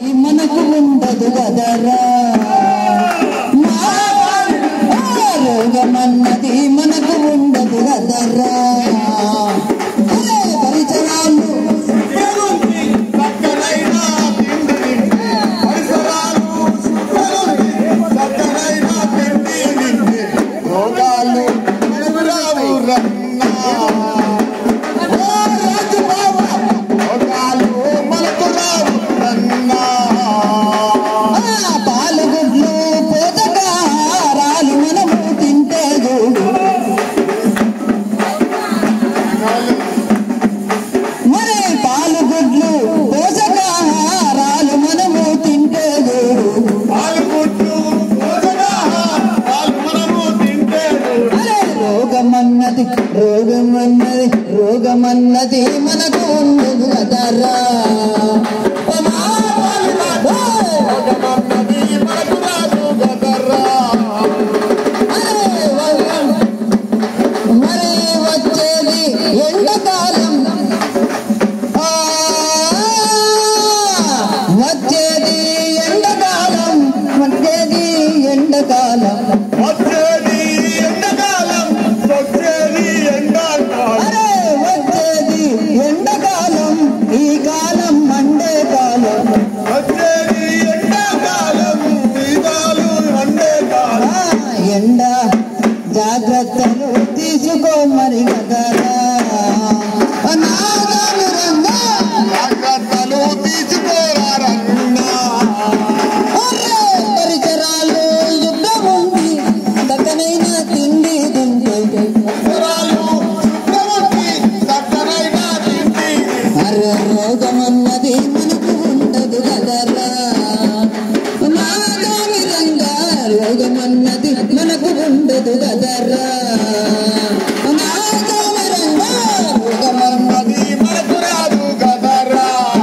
మనకు ఉండదు కదరా రోగమన్నది మనకు ఉండదు కదరా పరిచయాలు రోగాలు పాలుగుడ్లు పోతకారాలు మనము తింటే చూడు మరి పాలుగుడ్లు పోషకాహారాలు మనము తింటే చూడు రోగమన్నది రోగమన్నది మనకు ఉండదు కదరా మరి వచ్చేది ఎండాకాలం వచ్చేది ఎండాకాలం వచ్చేది ఎండాకాలం వచ్చేది ఎండాకాలం ఈ కాలం మండే కాలం ఎండ జాగ్రత్తలు తీసుకో మరి కదరా జాగ్రత్తలు తీసుకోరారన్నా పరిసరాలు యుద్ధం ఉంది దక్కనైనా తిండి తింటే అరే రోగమన్నది మనకు ఉండదు కదరా రోగమన్నది మనకు ఉండదు కదరా